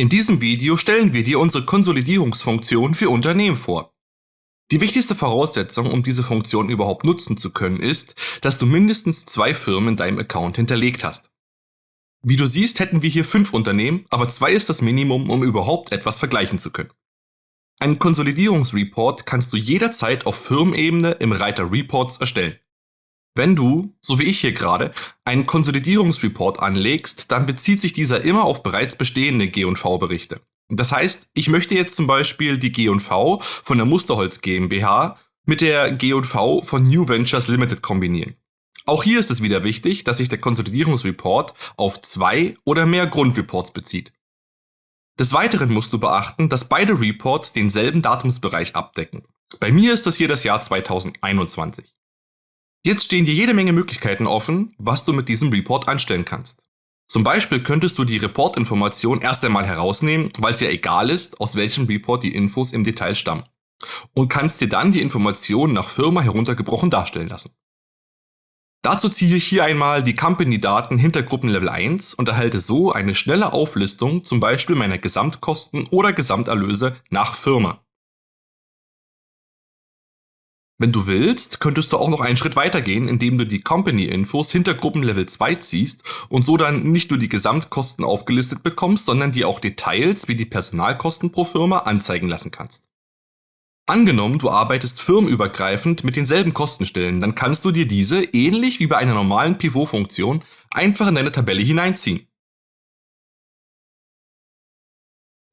In diesem Video stellen wir dir unsere Konsolidierungsfunktion für Unternehmen vor. Die wichtigste Voraussetzung, um diese Funktion überhaupt nutzen zu können, ist, dass du mindestens 2 Firmen in deinem Account hinterlegt hast. Wie du siehst, hätten wir hier 5 Unternehmen, aber 2 ist das Minimum, um überhaupt etwas vergleichen zu können. Einen Konsolidierungsreport kannst du jederzeit auf Firmenebene im Reiter Reports erstellen. Wenn du, so wie ich hier gerade, einen Konsolidierungsreport anlegst, dann bezieht sich dieser immer auf bereits bestehende G&V-Berichte. Das heißt, ich möchte jetzt zum Beispiel die G&V von der Musterholz GmbH mit der G&V von New Ventures Limited kombinieren. Auch hier ist es wieder wichtig, dass sich der Konsolidierungsreport auf 2 oder mehr Grundreports bezieht. Des Weiteren musst du beachten, dass beide Reports denselben Datumsbereich abdecken. Bei mir ist das hier das Jahr 2021. Jetzt stehen dir jede Menge Möglichkeiten offen, was du mit diesem Report anstellen kannst. Zum Beispiel könntest du die Report-Information erst einmal herausnehmen, weil es ja egal ist, aus welchem Report die Infos im Detail stammen. Und kannst dir dann die Informationen nach Firma heruntergebrochen darstellen lassen. Dazu ziehe ich hier einmal die Company-Daten hinter Gruppenlevel 1 und erhalte so eine schnelle Auflistung, zum Beispiel meiner Gesamtkosten oder Gesamterlöse nach Firma. Wenn du willst, könntest du auch noch einen Schritt weiter gehen, indem du die Company-Infos hinter Gruppenlevel 2 ziehst und so dann nicht nur die Gesamtkosten aufgelistet bekommst, sondern dir auch Details wie die Personalkosten pro Firma anzeigen lassen kannst. Angenommen, du arbeitest firmenübergreifend mit denselben Kostenstellen, dann kannst du dir diese, ähnlich wie bei einer normalen Pivot-Funktion, einfach in deine Tabelle hineinziehen.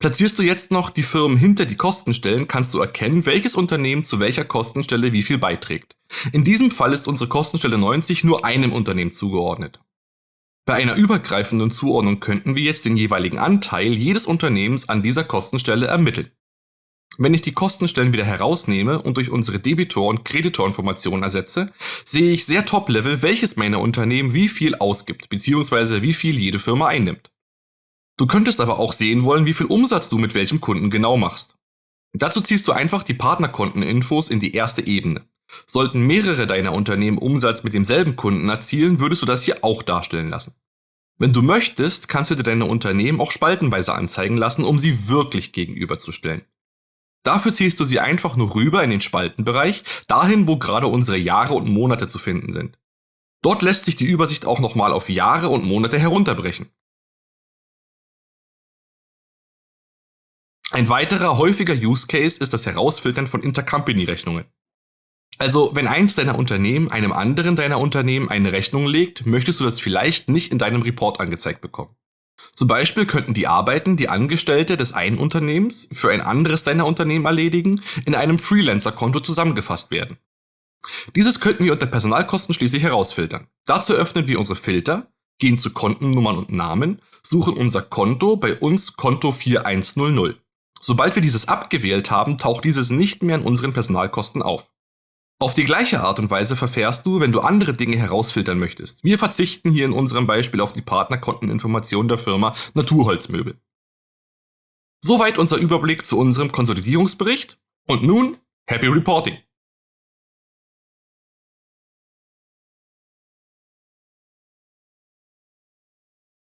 Platzierst du jetzt noch die Firmen hinter die Kostenstellen, kannst du erkennen, welches Unternehmen zu welcher Kostenstelle wie viel beiträgt. In diesem Fall ist unsere Kostenstelle 90 nur einem Unternehmen zugeordnet. Bei einer übergreifenden Zuordnung könnten wir jetzt den jeweiligen Anteil jedes Unternehmens an dieser Kostenstelle ermitteln. Wenn ich die Kostenstellen wieder herausnehme und durch unsere Debitor- und Kreditorinformationen ersetze, sehe ich sehr top-level, welches meiner Unternehmen wie viel ausgibt, bzw. wie viel jede Firma einnimmt. Du könntest aber auch sehen wollen, wie viel Umsatz du mit welchem Kunden genau machst. Dazu ziehst du einfach die Partnerkonteninfos in die erste Ebene. Sollten mehrere deiner Unternehmen Umsatz mit demselben Kunden erzielen, würdest du das hier auch darstellen lassen. Wenn du möchtest, kannst du dir deine Unternehmen auch spaltenweise anzeigen lassen, um sie wirklich gegenüberzustellen. Dafür ziehst du sie einfach nur rüber in den Spaltenbereich, dahin, wo gerade unsere Jahre und Monate zu finden sind. Dort lässt sich die Übersicht auch nochmal auf Jahre und Monate herunterbrechen. Ein weiterer häufiger Use Case ist das Herausfiltern von Intercompany-Rechnungen. Also, wenn eins deiner Unternehmen einem anderen deiner Unternehmen eine Rechnung legt, möchtest du das vielleicht nicht in deinem Report angezeigt bekommen. Zum Beispiel könnten die Arbeiten, die Angestellte des einen Unternehmens für ein anderes deiner Unternehmen erledigen, in einem Freelancer-Konto zusammengefasst werden. Dieses könnten wir unter Personalkosten schließlich herausfiltern. Dazu öffnen wir unsere Filter, gehen zu Kontennummern und Namen, suchen unser Konto, bei uns Konto 4100. Sobald wir dieses abgewählt haben, taucht dieses nicht mehr in unseren Personalkosten auf. Auf die gleiche Art und Weise verfährst du, wenn du andere Dinge herausfiltern möchtest. Wir verzichten hier in unserem Beispiel auf die Partnerkonteninformation der Firma Naturholzmöbel. Soweit unser Überblick zu unserem Konsolidierungsbericht und nun Happy Reporting!